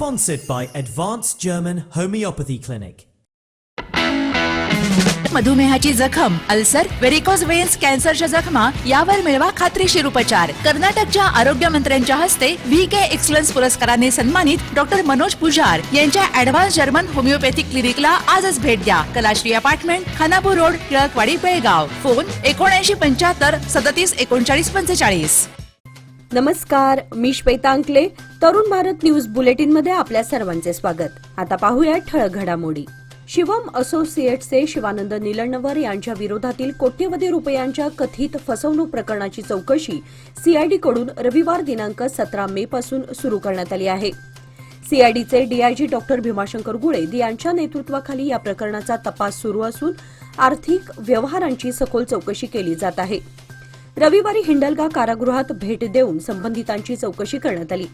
Sponsored by Advanced German Homeopathy Clinic. मधुमेहाची जखम, ulcer, varicose veins, कॅन्सरच्या जखमा यावर मिळवा खात्रीशीर उपचार. कर्नाटकच्या आरोग्य मंत्र्यांच्या हस्ते VK एक्सलन्स पुरस्काराने सन्मानित डॉक्टर मनोज पुजार यांच्या ऍडव्हान्स जर्मन होमिओपॅथिक क्लिनिकला आजच भेट द्या. Kalashree apartment, Khanapur road, Tilakwadi, Belgaum. Phone 7975 37 39 45. नमस्कार, मी श्वेता अंकले. तरुण भारत न्यूज बुलेटिन मध्ये आपल्या सर्वांचे स्वागत. आता पाहूया ठळक घडामोडी. शिवम असोसिएट्सचे शिवानंद निलणवर यांच्या विरोधातील कोट्यवधी रुपयांच्या कथित फसवणूक प्रकरणाची चौकशी सीआयडी कडून रविवार दिनांक 17 मे पासून सुरू करण्यात आली आहे. सीआयडीचे डीआयजी डॉक्टर भीमाशंकर गुळे यांच्या नेतृत्वाखाली या प्रकरणाचा तपास सुरू असून आर्थिक व्यवहारांची सखोल चौकशी केली जात आहे. रविवारी हिंडलगा कारागृहात भेट देऊन संबंधितांची चौकशी करण्यात आली.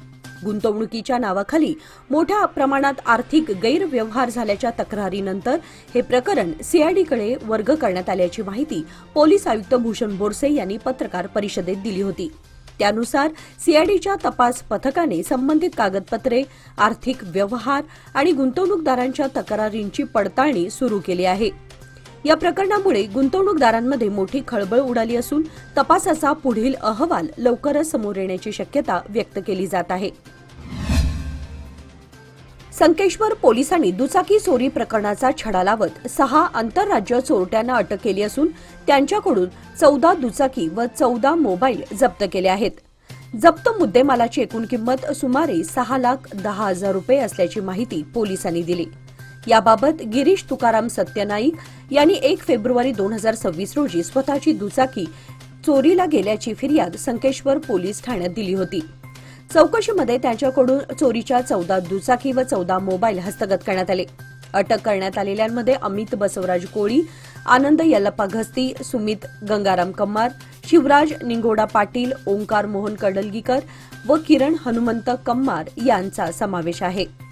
गुंतवणुकीच्या नावाखाली मोठ्या प्रमाणात आर्थिक गैरव्यवहार झाल्याच्या तक्रारीनंतर हे प्रकरण सीआयडीकडे वर्ग करण्यात आल्याची माहिती पोलीस आयुक्त भूषण बोरसे यांनी पत्रकार परिषदेत दिली होती. त्यानुसार सीआयडीच्या तपास पथकाने संबंधित कागदपत्रे, आर्थिक व्यवहार आणि गुंतवणूकदारांच्या तक्रारींची पडताळणी सुरू केली आहे. या प्रकरणामुळे गुंतवणूकदारांमध्ये मोठी खळबळ उडाली असून तपासाचा पुढील अहवाल लवकरच समोर येण्याची शक्यता व्यक्त केली जात आहे. संकेश्वर पोलिसांनी दुचाकी चोरी प्रकरणाचा छडा लावत 6 आंतरराज्य चोरट्यांना अटक केली असून त्यांच्याकडून 14 दुचाकी व 14 मोबाईल जप्त केले आहेत. जप्त मुद्देमालाची एकूण किंमत सुमारे 6,10,000 रुपये असल्याची माहिती पोलिसांनी दिली. याबाबत गिरीश तुकाराम सत्यनाईक यांनी 1 फेब्रुवारी 2026 रोजी स्वतःची दुचाकी चोरीला गेल्याची फिर्याद संकेश्वर पोलीस ठाण्यात दिली होती. चौकशीमध्ये त्यांच्याकडून चोरीच्या 14 दुचाकी व 14 मोबाईल हस्तगत करण्यात आले. अटक करण्यात आलेल्यांमध्ये अमित बसवराज कोळी, आनंद यल्लप्पा घस्ती, सुमित गंगाराम कम्मार, शिवराज निंगोडा पाटील, ओंकार मोहन कडलगीकर व किरण हनुमंत कम्मार यांचा समावेश आहे.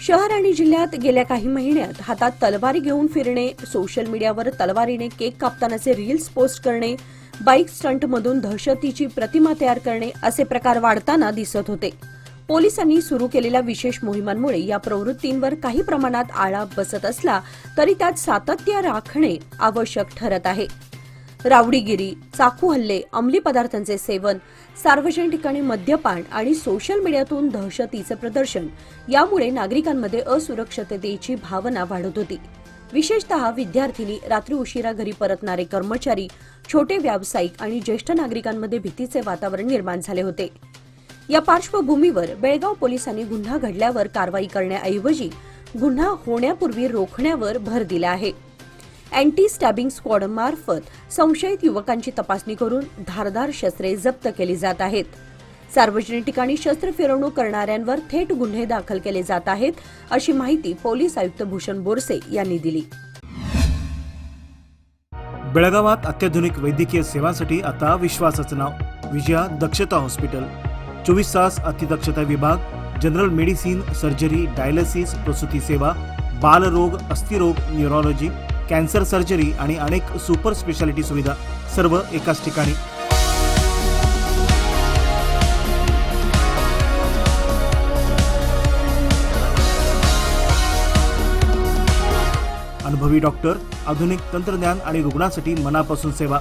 शहर आणि जिल्ह्यात गेल्या काही महिन्यात हातात तलवारी घेऊन फिरणे, सोशल मीडियावर तलवारीने केक कापतानाचे रील्स पोस्ट करणे, बाईक स्टंटमधून दहशतीची प्रतिमा तयार करणे असे प्रकार वाढताना दिसत होते. पोलिसांनी सुरू केलेल्या विशेष मोहिमांमुळे या प्रवृत्तींवर काही प्रमाणात आळा बसत असला तरी त्यात सातत्य राखणे आवश्यक ठरत आहे. रावडीगिरी, चाकू हल्ले, अंमली पदार्थांचे सेवन, सार्वजनिक ठिकाणी मद्यपान आणि सोशल मीडियातून दहशतीचे प्रदर्शन यामुळे नागरिकांमध्ये असुरक्षिततेची भावना वाढत होती. विशेषतः विद्यार्थिनी, रात्री उशिरा घरी परतणारे कर्मचारी, छोटे व्यावसायिक आणि ज्येष्ठ नागरिकांमध्ये भीतीचे वातावरण निर्माण झाले होते. या पार्श्वभूमीवर बेळगाव पोलिसांनी गुन्हा घडल्यावर कारवाई करण्याऐवजी गुन्हा होण्यापूर्वी रोखण्यावर भर दिला आहे. अँटी स्टॅबिंग स्क्वॉड मार्फत संशयित युवकांची तपासणी करून धारदार शस्त्रे जप्त केली जात आहेत. सार्वजनिक ठिकाणी शस्त्र फिरवणूक करणाऱ्यांवर थेट गुन्हे दाखल केले जात आहेत, अशी माहिती पोलीस आयुक्त भूषण बोरसे यांनी दिली. बेळगावात अत्याधुनिक वैद्यकीय सेवांसाठी आता विश्वासाचं नाव विजया दक्षता हॉस्पिटल. 24 तास अतिदक्षता विभाग, जनरल मेडिसिन, सर्जरी, डायलिसिस, प्रसूती सेवा, बालरोग, अस्थिरोग, न्यूरोलॉजी, कॅन्सर सर्जरी आणि अनेक सुपर स्पेशालिटी सुविधा सर्व एकाच ठिकाणी. अनुभवी डॉक्टर, आधुनिक तंत्रज्ञान आणि रुग्णांसाठी मनापासून सेवा.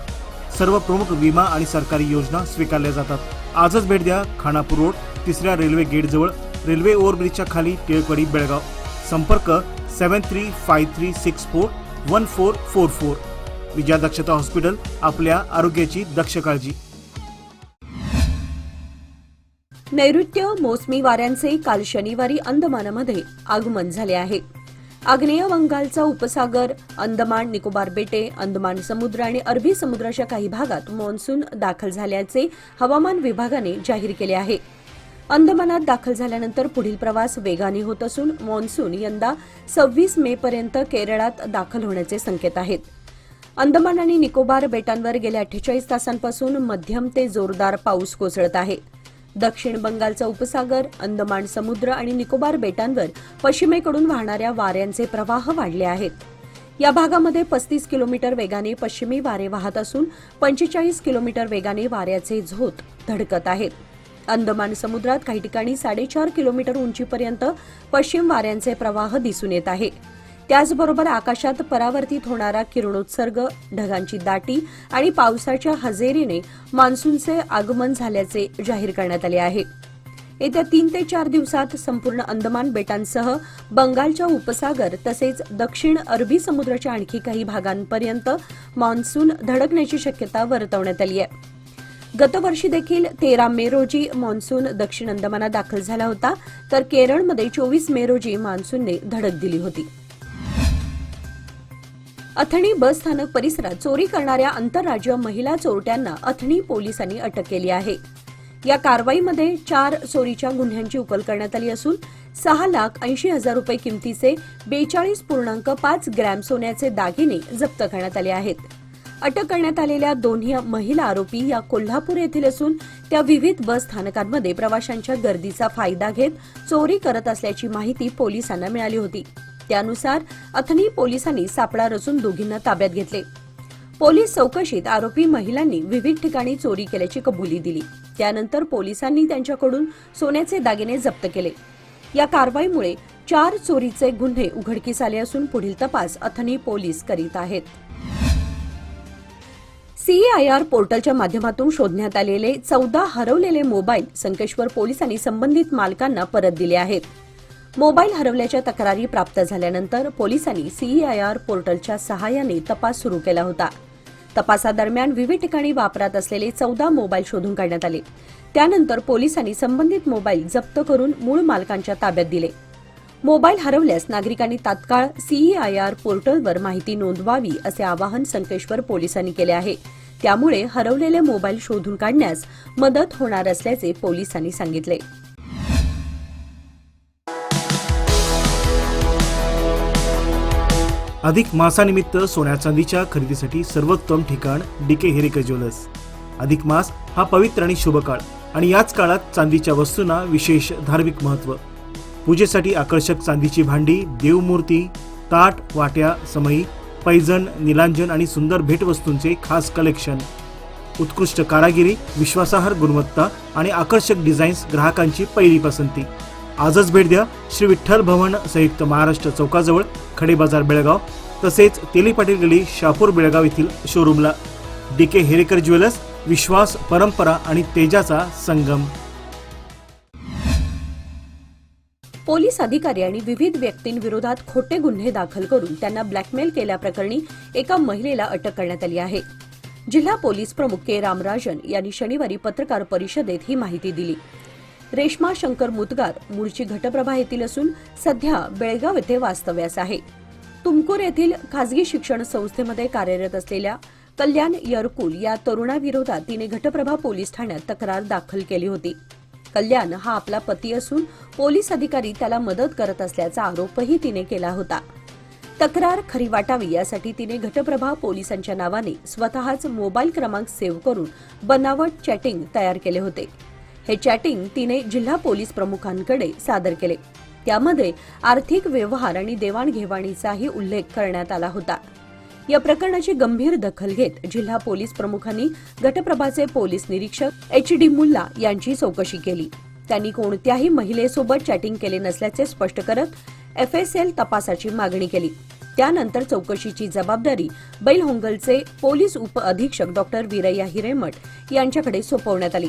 सर्व प्रमुख विमा आणि सरकारी योजना स्वीकारल्या जातात. आजच भेट द्या. खानापूर रोड, 3ऱ्या रेल्वे गेट जवळ, रेल्वे ओव्हरब्रिजच्या खाली, टिळकवाडी, बेळगाव. संपर्क 7353641444. विजया दक्षता हॉस्पिटल, आपल्या आरोग्याची दक्ष काळजी. नैऋत्य मोसमी वाऱ्यांचे काल शनिवारी अंदमानमध्ये आगमन झाले आहे. आग्नेय बंगालचा उपसागर, अंदमान निकोबार बेटे, अंदमान समुद्र आणि अरबी समुद्राच्या काही भागात मान्सून दाखल झाल्याचे हवामान विभागाने जाहीर केले आहे. अंदमानात दाखल झाल्यानंतर पुढील प्रवास वेगाने होत असून मान्सून यंदा 26 मे पर्यंत केरळात दाखल होण्याचे संकेत आहेत. अंदमान आणि निकोबार बेटांवर गेल्या 48 तासांपासून मध्यम ते जोरदार पाऊस कोसळत आहे. दक्षिण बंगालचा उपसागर, अंदमान समुद्र आणि निकोबार बेटांवर पश्चिमेकडून वाहणाऱ्या वाऱ्यांचे प्रवाह वाढले आहेत. या भागामध्ये 35 किलोमीटर वेगाने पश्चिमी वारे वाहत असून 45 किलोमीटर वेगाने वाऱ्याचे झोत धडकत आहेत. अंदमान समुद्रात काही ठिकाणी 4.5 किलोमीटर उंचीपर्यंत पश्चिम वाऱ्यांचे प्रवाह दिसून येत आहे. त्याचबरोबर आकाशात परावर्तित होणारा किरणोत्सर्ग, ढगांची दाटी आणि पावसाच्या हजेरीने मान्सूनचे आगमन झाल्याचे जाहीर करण्यात आले आहे. येत्या 3 ते 4 दिवसात संपूर्ण अंदमान बेटांसह बंगालच्या उपसागर तसेच दक्षिण अरबी समुद्राच्या आणखी काही भागांपर्यंत मान्सून धडकण्याची शक्यता वर्तवण्यात आली आहे. गतवर्षी देखील 13 मे रोजी मान्सून दक्षिण अंदमानात दाखल झाला होता, तर केरळमध्ये 24 मे रोजी मान्सूनने धडक दिली होती. अथणी बस स्थानक परिसरात चोरी करणाऱ्या आंतरराज्य महिला चोरट्यांना अथणी पोलिसांनी अटक केली आहे. या कारवाईमध्ये 4 चोरीच्या गुन्ह्यांची उकल करण्यात आली असून 6,80,000 रुपये किमतीचे 42.5 ग्रॅम सोन्याचे दागिने जप्त करण्यात आले आहेत. अटक करण्यात आलेल्या दोन्ही महिला आरोपी या कोल्हापूर येथील असून त्या विविध बस स्थानकांमध्ये प्रवाशांच्या गर्दीचा फायदा घेत चोरी करत असल्याची माहिती पोलिसांना मिळाली होती. त्यानुसार अथणी पोलिसांनी सापळा रचून दोघींना ताब्यात घेतले. पोलीस चौकशीत आरोपी महिलांनी विविध ठिकाणी चोरी केल्याची कबुली दिली. त्यानंतर पोलिसांनी त्यांच्याकडून सोन्याचे दागिने जप्त केले. या कारवाईमुळे 4 चोरीचे गुन्हे उघडकीस आले असून पुढील तपास अथणी पोलीस करीत आहेत. CIR पोर्टलच्या माध्यमातून शोधण्यात आलेले 14 हरवलेले मोबाईल संकेश्वर पोलिसांनी संबंधित मालकांना परत दिले आहेत. मोबाईल हरवल्याच्या तक्रारी प्राप्त झाल्यानंतर पोलिसांनी CIR पोर्टलच्या सहाय्याने तपास सुरू केला होता. तपासादरम्यान विविध ठिकाणी वापरात असलेले 14 मोबाईल शोधून काढण्यात आले. त्यानंतर पोलिसांनी संबंधित मोबाईल जप्त करून मूळ मालकांच्या ताब्यात दिले. मोबाईल हरवल्यास नागरिकांनी तात्काळ CIR पोर्टलवर माहिती नोंदवावी असे आवाहन संकेश्वर पोलिसांनी केले आहे. त्यामुळे हरवलेले मोबाईल शोधून काढण्यास मदत होणार असल्याचे पोलिसांनी सांगितले. अधिक मासानिमित्त सोन्या चांदीच्या खरेदीसाठी सर्वोत्तम ठिकाण DK हेरेकर ज्वेलर्स. अधिक मास हा पवित्र आणि शुभ काळ आणि याच काळात चांदीच्या वस्तूंना विशेष धार्मिक महत्त्व. पूजेसाठी आकर्षक चांदीची भांडी, देवमूर्ती, ताट, वाट्या, समई, पैजण, निलांजन आणि सुंदर भेटवस्तूंचे खास कलेक्शन. उत्कृष्ट कारागिरी, विश्वासार्ह गुणवत्ता आणि आकर्षक डिझाईन्स ग्राहकांची पहिली पसंती. आजच भेट द्या श्री विठ्ठल भवन संयुक्त महाराष्ट्र चौकाजवळ खडे बाजार बेळगाव, तसेच तेली पाटील गली शापूर बेळगाव येथील शोरूमला. DK हेरेकर ज्वेलर्स, विश्वास, परंपरा आणि तेजाचा संगम. पोलीस अधिकारी आणि विविध व्यक्तींविरोधात खोटे गुन्हे दाखल करून त्यांना ब्लॅकमेल केल्याप्रकरणी एका महिलेला अटक करण्यात आली आहे. जिल्हा पोलीस प्रमुख के. रामराजन यांनी शनिवारी पत्रकार परिषदेत ही माहिती दिली. रेश्मा शंकर मुतगार मूळची घटप्रभा येथील असून सध्या बेळगाव येथे वास्तव्यास आहे. तुमकुर येथील खासगी शिक्षण संस्थेमध्ये कार्यरत असलेल्या कल्याण यरकुल या तरुणाविरोधात तिने घटप्रभा पोलीस ठाण्यात तक्रार दाखल केली होती. कल्याण हा आपला पती असून पोलीस अधिकारी त्याला मदत करत असल्याचा आरोपही तिने केला होता. तक्रार खरी वाटावी यासाठी तिने घटप्रभा पोलिसांच्या नावाने स्वतःच मोबाईल क्रमांक सेव्ह करून बनावट चॅटिंग तयार केले होते. हे चॅटिंग तिने जिल्हा पोलीस प्रमुखांकडे सादर केले. त्यामध्ये आर्थिक व्यवहार आणि देवाणघेवाणीचाही उल्लेख करण्यात आला होता. या प्रकरणाची गंभीर दखल घेत जिल्हा पोलीस प्रमुखांनी घटप्रभाचे पोलीस निरीक्षक HD मुल्ला यांची चौकशी केली. त्यांनी कोणत्याही महिलेसोबत चॅटिंग केले नसल्याचे स्पष्ट करत FSL तपासाची मागणी केली. त्यानंतर चौकशीची जबाबदारी बैलहोंगलचे पोलीस उप अधीक्षक डॉ. वीरय्या हिरेमठ यांच्याकडे सोपवण्यात आली.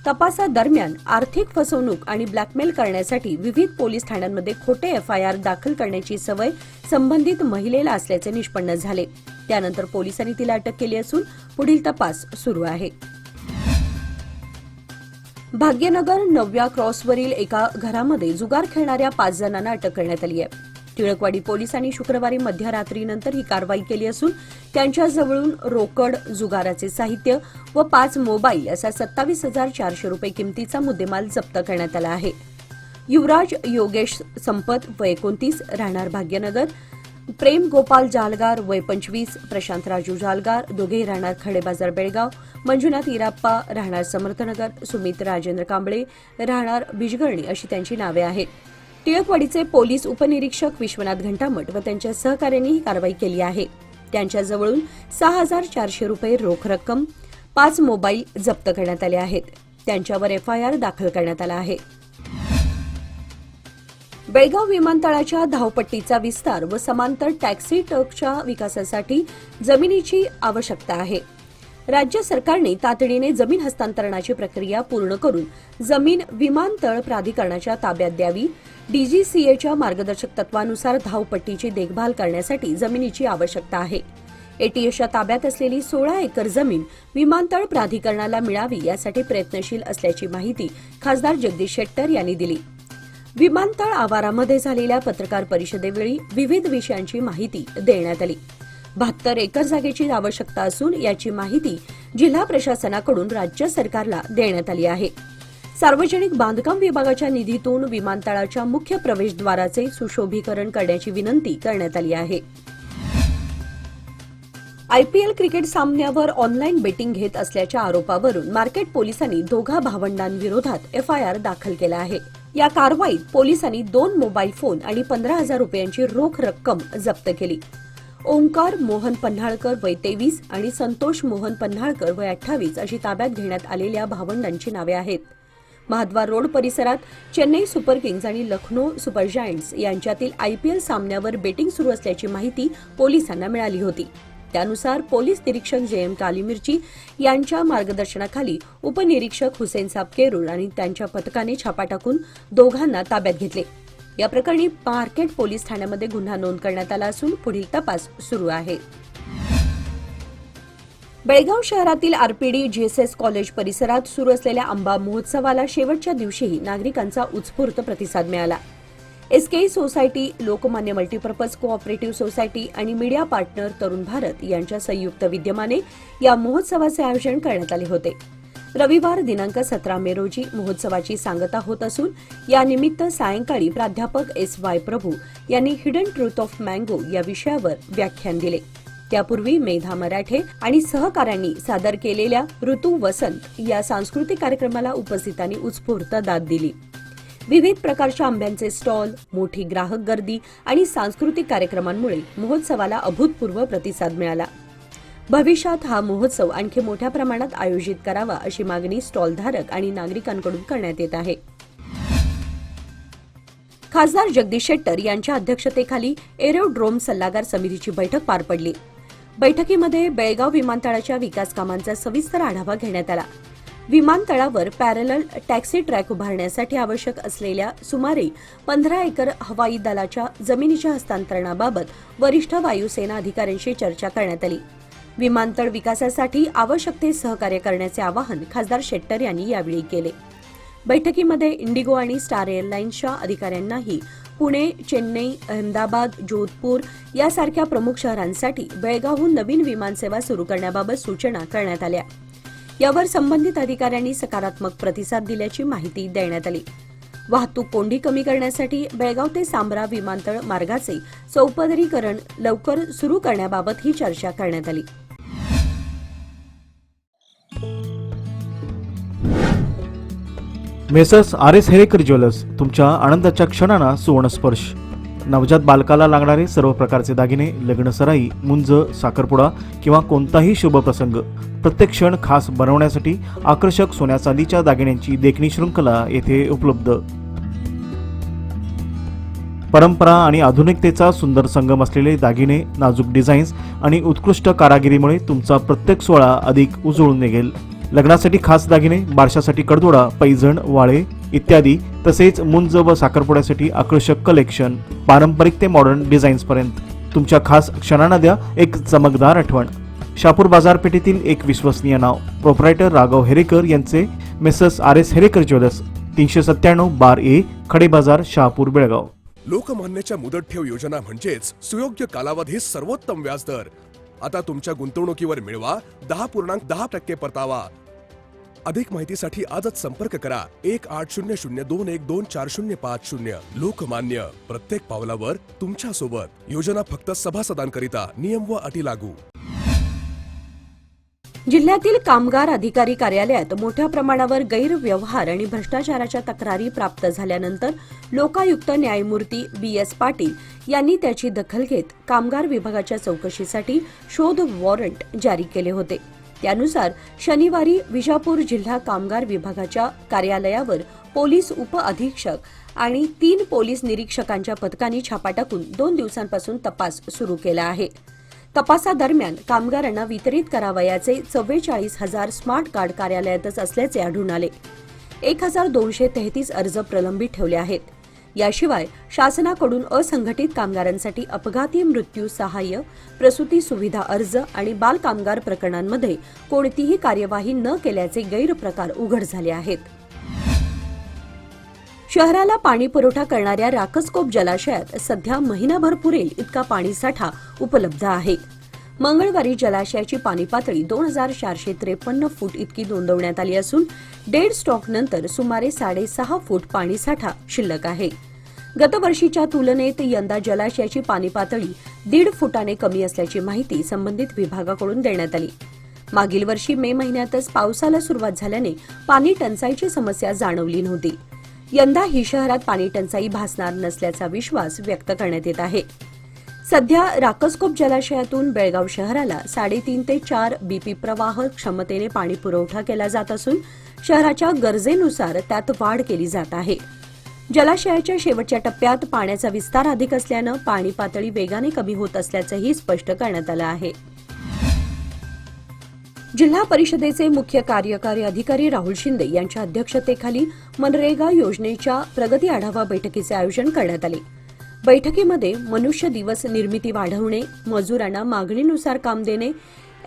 तपासादरम्यान आर्थिक फसवणूक आणि ब्लॅकमेल करण्यासाठी विविध पोलीस ठाण्यांमध्ये खोटे FIR दाखल करण्याची सवय संबंधित महिलेला असल्याचे निष्पन्न झाले. त्यानंतर पोलिसांनी तिला अटक केली असून पुढील तपास सुरू आहे. भाग्यनगर 9व्या क्रॉसवरील एका घरामध्ये जुगार खेळणाऱ्या 5 जणांना अटक करण्यात आली आहे. टिळकवाडी पोलिसांनी शुक्रवारी मध्यरात्रीनंतर ही कारवाई केली असून त्यांच्याजवळून रोकड, जुगाराचे साहित्य व 5 मोबाईल असा 27,400 रुपये किमतीचा मुद्देमाल जप्त करण्यात आला आहे. युवराज योगेश संपत वय 29 राहणार भाग्यनगर, प्रेम गोपाल जालगार वय 25, प्रशांत राजू जालगार दोघेही राहणार खडेबाजार बेळगाव, मंजुनाथ इराप्पा राहणार समर्थनगर, सुमित राजेंद्र कांबळे राहणार बिजगर्णी अशी त्यांची नावे आहेत. टिळकवाडीचे पोलीस उपनिरीक्षक विश्वनाथ घंटामठ व त्यांच्या सहकाऱ्यांनी ही कारवाई केली आहे. त्यांच्याजवळून 6,400 रुपये रोख रक्कम, 5 मोबाईल जप्त करण्यात आले आहेत. त्यांच्यावर एफआयआर दाखल करण्यात आला आहे. बेळगाव विमानतळाच्या धावपट्टीचा विस्तार व समांतर टॅक्सी ट्रकच्या विकासासाठी जमिनीची आवश्यकता आहे. राज्य सरकारने तातडीने जमीन हस्तांतरणाची प्रक्रिया पूर्ण करून जमीन विमानतळ प्राधिकरणाच्या ताब्यात द्यावी. डीजीसीएच्या मार्गदर्शक तत्वानुसार धावपट्टीची देखभाल करण्यासाठी जमिनीची आवश्यकता आहे. एटीएसच्या ताब्यात असलेली 16 एकर जमीन विमानतळ प्राधिकरणाला मिळावी यासाठी प्रयत्नशील असल्याची माहिती खासदार जगदीश शेट्टर यांनी दिली. विमानतळ आवारामध्ये झालेल्या पत्रकार परिषदेवेळी विविध विषयांची माहिती देण्यात आली. 72 एकर जागेची आवश्यकता असून याची माहिती जिल्हा प्रशासनाकडून राज्य सरकारला देण्यात आली आहे. सार्वजनिक बांधकाम विभागाच्या निधीतून विमानतळाच्या मुख्य प्रवेशद्वाराचे सुशोभीकरण करण्याची विनंती करण्यात आली आहे. आयपीएल क्रिकेट सामन्यावर ऑनलाईन बेटिंग घेत असल्याच्या आरोपावरून मार्केट पोलिसांनी दोघा भावंडांविरोधात एफआयआर दाखल केला आहे. या कारवाईत पोलिसांनी 2 मोबाईल फोन आणि 15,000 रुपयांची रोख रक्कम जप्त केली. ओंकार मोहन पन्हाळकर वय 23 आणि संतोष मोहन पन्हाळकर वय 28 अशी ताब्यात घेण्यात आलेल्या भावंडांची नावे आहेत. महाद्वार रोड परिसरात चेन्नई सुपर किंग्ज आणि लखनौ सुपर जायंट्स यांच्यातील आयपीएल सामन्यावर बेटिंग सुरू असल्याची माहिती पोलिसांना मिळाली होती. त्यानुसार पोलीस निरीक्षक जेएम कालीमिर्ची यांच्या मार्गदर्शनाखाली उपनिरीक्षक हुसेन साब केरूर आणि त्यांच्या पथकाने छापा टाकून दोघांना ताब्यात घेतले. या प्रकरणी मार्केट पोलीस ठाण्यामध्ये गुन्हा नोंद करण्यात आला असून पुढील तपास सुरू आहे. बेळगाव शहरातील आरपीडी जीएसएस कॉलेज परिसरात सुरू असलेल्या आंबा महोत्सवाला शेवटच्या दिवशीही नागरिकांचा उत्स्फूर्त प्रतिसाद मिळाला. SKE society, Lokmanya multipurpose cooperative society आणि मीडिया पार्टनर तरुण भारत यांच्या संयुक्त विद्यमाने या महोत्सवाचे आयोजन करण्यात आले होते. रविवार दिनांक 17 मे रोजी महोत्सवाची सांगता होत असून यानिमित्त सायंकाळी प्राध्यापक एस.वाय. प्रभू यांनी हिडन ट्रूथ ऑफ मँगो या विषयावर व्याख्यान दिले. त्यापूर्वी मेधा मराठे आणि सहकाऱ्यांनी सादर केलेल्या ऋतू वसंत या सांस्कृतिक कार्यक्रमाला उपस्थितांनी उत्स्फूर्त दाद दिली. विविध प्रकारच्या आंब्यांचे स्टॉल, मोठी ग्राहक गर्दी आणि सांस्कृतिक कार्यक्रमांमुळे महोत्सवाला अभूतपूर्व प्रतिसाद मिळाला. भविष्यात हा महोत्सव आणखी मोठ्या प्रमाणात आयोजित करावा अशी मागणी स्टॉलधारक आणि नागरिकांकडून करण्यात येत आहे. खासदार जगदीश शेट्टर यांच्या अध्यक्षतेखाली एरोड्रोम सल्लागार समितीची बैठक पार पडली. बैठकीमध्ये बेळगाव विमानतळाच्या विकास कामांचा सविस्तर आढावा घेण्यात आला. विमानतळावर पॅरलल टॅक्सी ट्रॅक उभारण्यासाठी आवश्यक असलेल्या सुमारे 15 एकर हवाई दलाच्या जमिनीच्या हस्तांतरणाबाबत वरिष्ठ वायुसेना अधिकाऱ्यांशी चर्चा करण्यात आली. विमानतळ विकासासाठी आवश्यक ते सहकार्य करण्याचे आवाहन खासदार शेट्टर यांनी यावेळी केले. बैठकीमध्ये इंडिगो आणि स्टार एअरलाईन्सच्या अधिकाऱ्यांनाही पुणे, चेन्नई, अहमदाबाद, जोधपूर यासारख्या प्रमुख शहरांसाठी बेळगावहून नवीन विमानसेवा सुरू करण्याबाबत सूचना करण्यात आल्या. यावर संबंधित अधिकाऱ्यांनी सकारात्मक प्रतिसाद दिल्याची माहिती देण्यात आली. वाहतूक कोंडी कमी करण्यासाठी बेळगाव ते सांब्रा विमानतळ मार्गाचे चौपदरीकरण लवकर सुरू करण्याबाबत ही चर्चा करण्यात आली. Messrs RS. हेरेकर ज्वेलर्स तुमच्या आनंदाच्या क्षणांना सुवर्णस्पर्श. नवजात बालकाला लागणारे सर्व प्रकारचे दागिने, लग्नसराई, मुंज, साखरपुडा किंवा कोणताही शुभ प्रसंग प्रत्येक क्षण खास बनवण्यासाठी आकर्षक सोन्या चांदीच्या दागिन्यांची देखणी शृंखला येथे उपलब्ध. परंपरा आणि आधुनिकतेचा सुंदर संगम असलेले दागिने, नाजूक डिझाईन्स आणि उत्कृष्ट कारागिरीमुळे तुमचा प्रत्येक सोहळा अधिक उजळून निघेल. लग्नासाठी खास दागिने, बारशासाठी कडदोडा, पैजण, वाळे इत्यादी, तसेच मुंज व साखरपुड्यासाठी आकर्षक कलेक्शन, पारंपरिक ते मॉडर्न डिझाईन्स पर्यंत तुमच्या खास क्षणांना द्या एक चमकदार आठवण. शहापूर बाजारपेठेतील एक विश्वसनीय नाव, प्रोप्रायटर राघव हेरेकर यांचे मेसर्स आर.एस. हेरेकर ज्वेलर्स, 397 बार ए, खडे बाजार, शहापूर, बेळगाव. लोकमान्यच्या मुदत ठेव योजना म्हणजेच सुयोग्य कालावधी सर्वोत्तम व्याजदर. आता तुमच्या गुंतवणुकीवर मिळवा 10.10% परतावा. अधिक माहितीसाठी आजच संपर्क करा 1800212405. लोकमान्य, प्रत्येक पावलावर तुमच्या सोबत. योजना फक्त सभासदांकरिता. नियम व अटी लागू. जिल्ह्यातील कामगार अधिकारी कार्यालयात मोठ्या प्रमाणावर गैरव्यवहार आणि भ्रष्टाचाराच्या तक्रारी प्राप्त झाल्यानंतर लोकायुक्त न्यायमूर्ती बी.एस. पाटील यांनी त्याची दखल घेत कामगार विभागाच्या चौकशीसाठी शोध वॉरंट जारी केले होते. त्यानुसार शनिवारी विजापूर जिल्हा कामगार विभागाच्या कार्यालयावर पोलीस उप अधीक्षक आणि 3 पोलीस निरीक्षकांच्या पथकाने छापा टाकून 2 दिवसांपासून तपास सुरू केला आहे. तपासादरम्यान कामगारांना वितरित करावयाचे 44,000 स्मार्ट कार्ड कार्यालयातच असल्याचे आढळून आले. 1,233 अर्ज प्रलंबित ठेवले आहेत. याशिवाय शासनाकडून असंघटित कामगारांसाठी अपघाती मृत्यू सहाय्य, प्रसूती सुविधा अर्ज आणि बाल कामगार प्रकरणांमध्ये कोणतीही कार्यवाही न केल्याचे गैरप्रकार उघड झाले आहेत. शहराला पाणी पुरवठा करणाऱ्या राकसकोप जलाशयात सध्या महिनाभर पुरेल इतका पाणीसाठा उपलब्ध आहे. मंगळवारी जलाशयाची पाणी पातळी 2,453 फूट इतकी नोंदवण्यात आली असून डेड स्टॉक नंतर सुमारे 6.5 फूट पाणीसाठा शिल्लक आहे. गतवर्षीच्या तुलनेत यंदा जलाशयाची पाणी पातळी 1.5 फुटाने कमी असल्याची माहिती संबंधित विभागाकडून देण्यात आली. मागील वर्षी मे महिन्यातच पावसाला सुरुवात झाल्याने पाणी टंचाईची समस्या जाणवली नव्हती. यंदा ही शहरात पाणी टंचाई भासणार नसल्याचा विश्वास व्यक्त करण्यात येत आहे. सध्या राकसकोप जलाशयातून बेळगाव शहराला 3.5 ते 4 बीपी प्रवाह क्षमतेने पाणी पुरवठा केला जात असून शहराच्या गरजेनुसार त्यात वाढ केली जात आहे. जलाशयाच्या शेवटच्या टप्प्यात पाण्याचा विस्तार अधिक असल्यानं पाणी पातळी वेगाने कमी होत असल्याचंही स्पष्ट करण्यात आलं आहे. जिल्हा परिषदेचे मुख्य कार्यकारी अधिकारी राहुल शिंदे यांच्या अध्यक्षतेखाली मनरेगा योजनेच्या प्रगती आढावा बैठकीचे आयोजन करण्यात आले. बैठकीमध्ये मनुष्य दिवस निर्मिती वाढवणे, मजुरांना मागणीनुसार काम देणे,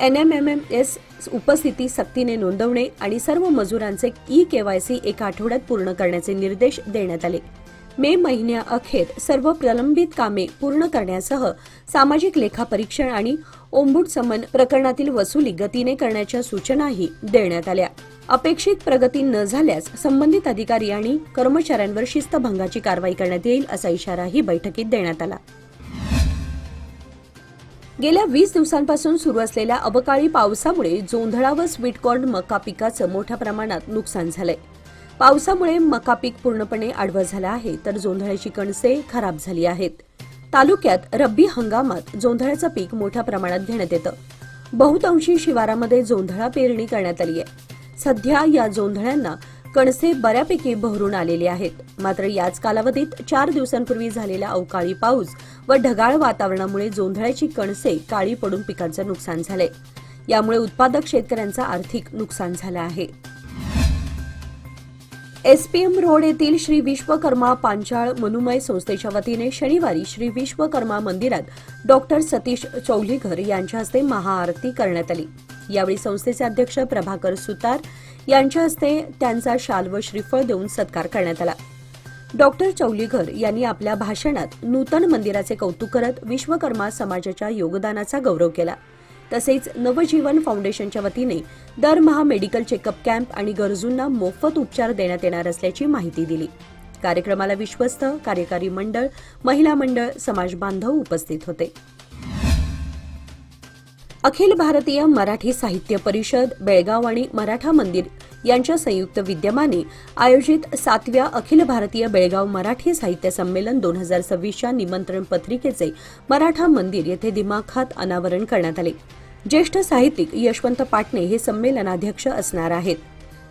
NMMS उपस्थिती सक्तीने नोंदवणे आणि सर्व मजुरांचे ई-KYC एका आठवड्यात पूर्ण करण्याचे निर्देश देण्यात आले. मे महिन्याअखेर सर्व प्रलंबित कामे पूर्ण करण्यासह सामाजिक लेखापरीक्षण आणि ओंबुड्समन प्रकरणातील वसुली गतीने करण्याच्या सूचनाही देण्यात आल्या. अपेक्षित प्रगती न झाल्यास संबंधित अधिकारी आणि कर्मचाऱ्यांवर शिस्तभंगाची कारवाई करण्यात येईल असा इशाराही बैठकीत देण्यात आला. गेल्या 20 दिवसांपासून सुरू असलेल्या अवकाळी पावसामुळे जोंधळा व स्वीटकॉर्न मका पिकाचं मोठ्या प्रमाणात नुकसान झालंय. पावसामुळे मका पीक पूर्णपणे आडवं झालं आहे, तर जोंधळ्याची कणसे खराब झाली आहेत. तालुक्यात रब्बी हंगामात जोंधळ्याचं पीक मोठ्या प्रमाणात घेण्यात येतं. बहुतांशी शिवारामध्ये जोंधळा पेरणी करण्यात आली आहे. सध्या या जोंधळ्यांना कणसे बऱ्यापैकी बहरून आलेले आहेत. मात्र याच कालावधीत 4 दिवसांपूर्वी झालेला अवकाळी पाऊस व ढगाळ वातावरणामुळे जोंधळ्याची कणसे काळी पडून पिकांचं नुकसान झालंय. यामुळे उत्पादक शेतकऱ्यांचं आर्थिक नुकसान झालं आहे. SPM रोड येथील श्री विश्वकर्मा पांचाळ मनुमय संस्थेच्या वतीने शनिवारी श्री विश्वकर्मा मंदिरात डॉक्टर सतीश चौलीघर यांच्या हस्ते महाआरती करण्यात आली. यावेळी संस्थेचे अध्यक्ष प्रभाकर सुतार यांच्या हस्ते त्यांचा शाल व श्रीफळ देऊन सत्कार करण्यात आला. डॉक्टर चौलीघर यांनी आपल्या भाषणात नूतन मंदिराचे कौतुक करत विश्वकर्मा समाजाच्या योगदानाचा गौरव केला. तसेच नवजीवन फाउंडेशनच्या वतीने दरमहा मेडिकल चेकअप कॅम्प आणि गरजूंना मोफत उपचार देण्यात येणार असल्याची माहिती दिली. कार्यक्रमाला विश्वस्त, कार्यकारी मंडळ, महिला मंडळ, समाज बांधव उपस्थित होते. अखिल भारतीय मराठी साहित्य परिषद बेळगाव आणि मराठा मंदिर यांच्या संयुक्त विद्यमाने आयोजित 7व्या अखिल भारतीय बेळगाव मराठी साहित्य संमेलन 2026च्या निमंत्रण पत्रिकेचे मराठा मंदिर येथे दिमाखात अनावरण करण्यात आले. ज्येष्ठ साहित्यिक यशवंत पाटणे हे संमेलनाध्यक्ष असणार आहेत.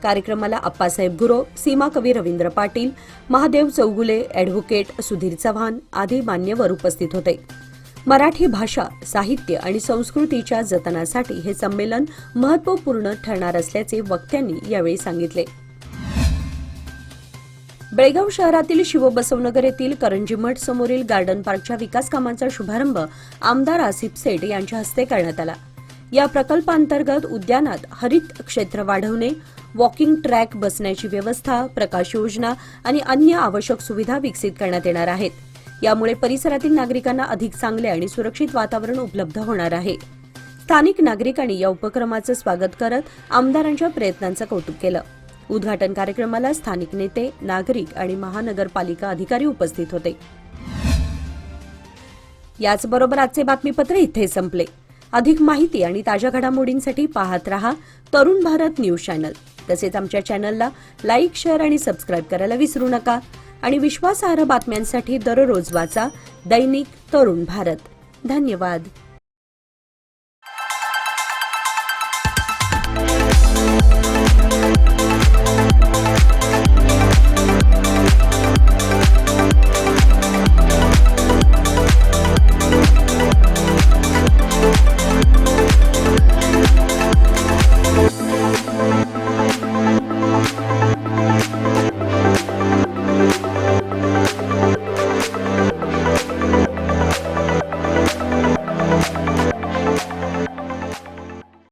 कार्यक्रमाला अप्पासाहेब गुरव, सीमा कवी रवींद्र पाटील, महादेव चौगुले, अॅडव्होकेट सुधीर चव्हाण आदी मान्यवर उपस्थित होते. मराठी भाषा, साहित्य आणि संस्कृतीच्या जतनासाठी हे संमेलन महत्त्वपूर्ण ठरणार असल्याचे वक्त्यांनी यावेळी सांगितले. बेळगाव शहरातील शिवबसवनगर येथील करंजीमठ समोरील गार्डन पार्कच्या विकास कामांचा शुभारंभ आमदार आसिफ सेठ यांच्या हस्ते करण्यात आला. या प्रकल्पांतर्गत उद्यानात हरित क्षेत्र वाढवणे, वॉकिंग ट्रॅक बसण्याची व्यवस्था, प्रकाश योजना आणि अन्य आवश्यक सुविधा विकसित करण्यात येणार आहेत. यामुळे परिसरातील नागरिकांना अधिक चांगले आणि सुरक्षित वातावरण उपलब्ध होणार आहे. स्थानिक नागरिकांनी या उपक्रमाचं स्वागत करत आमदारांच्या प्रयत्नांचं कौतुक केलं. उद्घाटन कार्यक्रमाला स्थानिक नेते, नागरिक आणि महानगरपालिका अधिकारी उपस्थित होते. याचबरोबर आजचे बातमीपत्र इथे संपले. अधिक माहिती आणि ताज्या घडामोडींसाठी पाहत रहा तरुण भारत न्यूज चॅनल. तसेच आमच्या चॅनलला लाईक, शेअर आणि सबस्क्राईब करायला विसरू नका. आणि विश्वासार्ह बातम्यांसाठी दररोज वाचा दैनिक तरुण भारत. धन्यवाद.